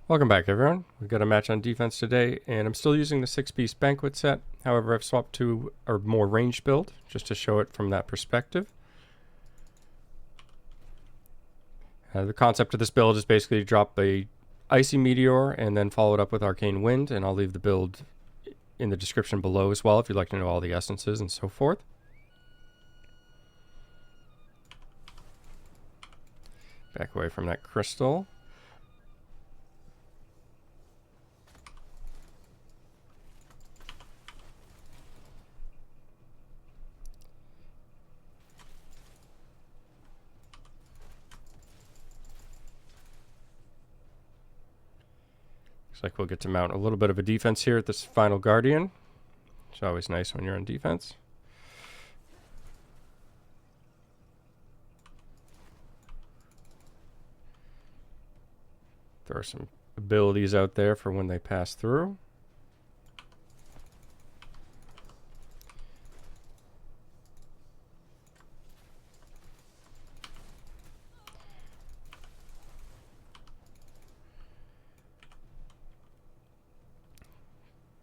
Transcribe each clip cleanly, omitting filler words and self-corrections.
Welcome back, everyone. We've got a match on defense today, and I'm still using the 6-piece Banquet set. However, I've swapped to a more ranged build, just to show it from that perspective. The concept of this build is basically to drop a Icy Meteor and then follow it up with Arcane Wind, and I'll leave the build in the description below as well if you'd like to know all the essences and so forth. Back away from that crystal. Looks like we'll get to mount a little bit of a defense here at this final Guardian. It's always nice when you're on defense. There are some abilities out there for when they pass through.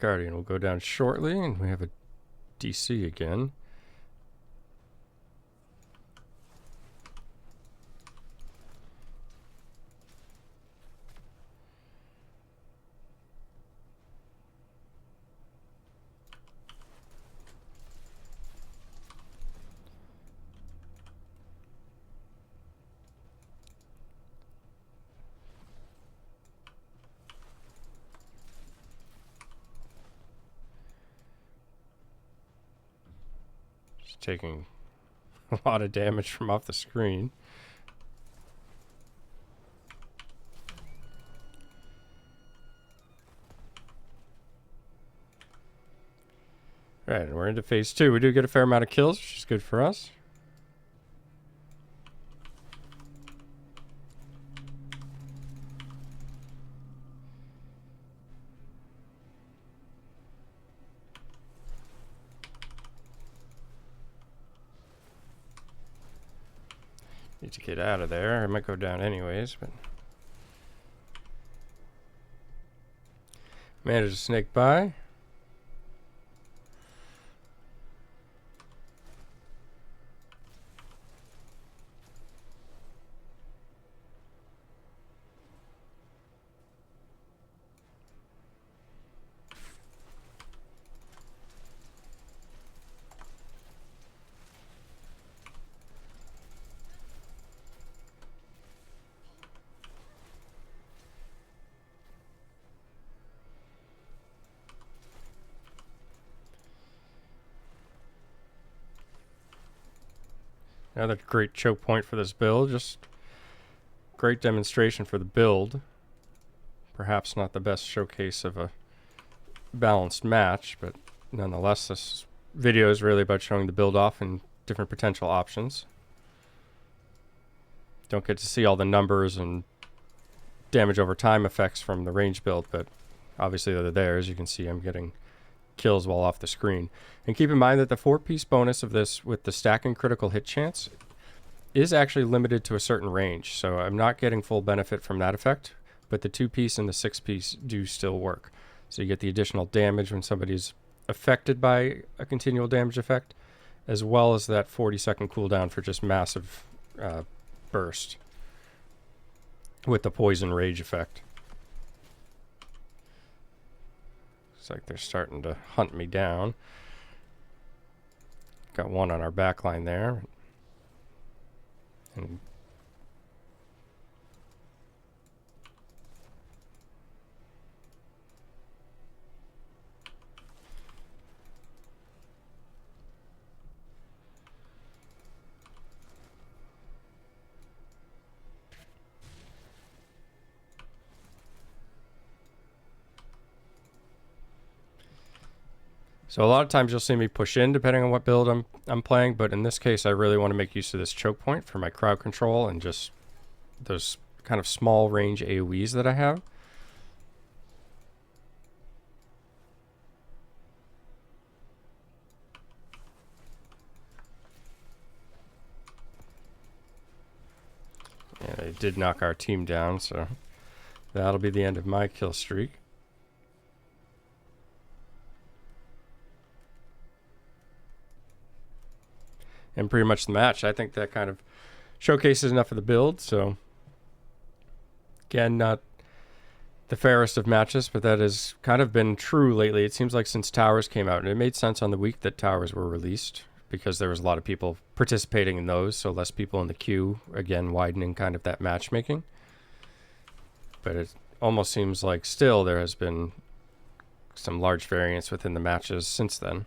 Guardian will go down shortly, and we have a DC again. Taking a lot of damage from off the screen. Alright, and we're into phase 2. We do get a fair amount of kills, which is good for us. Need to get out of there. I might go down anyways, but managed to snake by. Another great choke point for this build. Just great demonstration for the build. Perhaps not the best showcase of a balanced match, but nonetheless, this video is really about showing the build off and different potential options. Don't get to see all the numbers and damage over time effects from the range build, but obviously they're there. As you can see, I'm getting kills while off the screen. And keep in mind that the 4-piece bonus of this with the stacking critical hit chance is actually limited to a certain range, so I'm not getting full benefit from that effect, but the 2-piece and the 6-piece do still work. So you get the additional damage when somebody's affected by a continual damage effect, as well as that 40-second cooldown for just massive burst with the poison rage effect. Looks like they're starting to hunt me down. Got one on our back line there. And so a lot of times you'll see me push in depending on what build I'm playing, but in this case I really want to make use of this choke point for my crowd control and just those kind of small range AoEs that I have. And I did knock our team down, so That'll be the end of my kill streak. And pretty much the match. I think that kind of showcases enough of the build. So again, not the fairest of matches, but that has kind of been true lately. It seems like since Towers came out, and it made sense on the week that Towers were released because there was a lot of people participating in those, so less people in the queue, again widening kind of that matchmaking. But it almost seems like still there has been some large variance within the matches since then.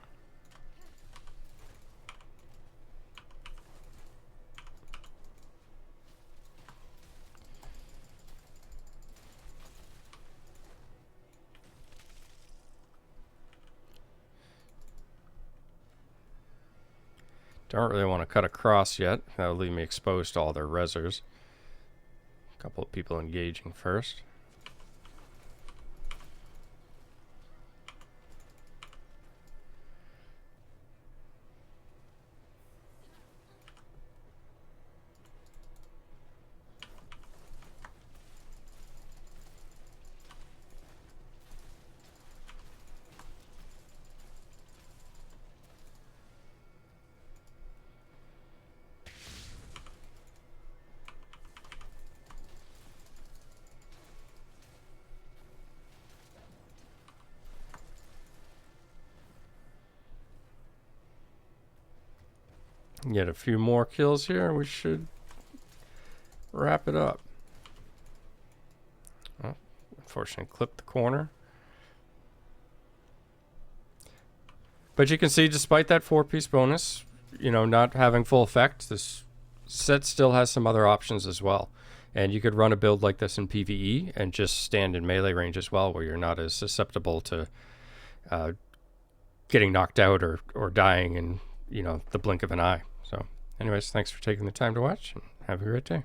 Don't really want to cut across yet. That'll leave me exposed to all their rezzers. A couple of people engaging first. Get a few more kills here. We should wrap it up. Oh, unfortunately, clipped the corner. But you can see, despite that 4-piece bonus, you know, not having full effect, this set still has some other options as well. And you could run a build like this in PvE and just stand in melee range as well, where you're not as susceptible to getting knocked out or dying in, you know, the blink of an eye. So anyways, thanks for taking the time to watch, and have a great day.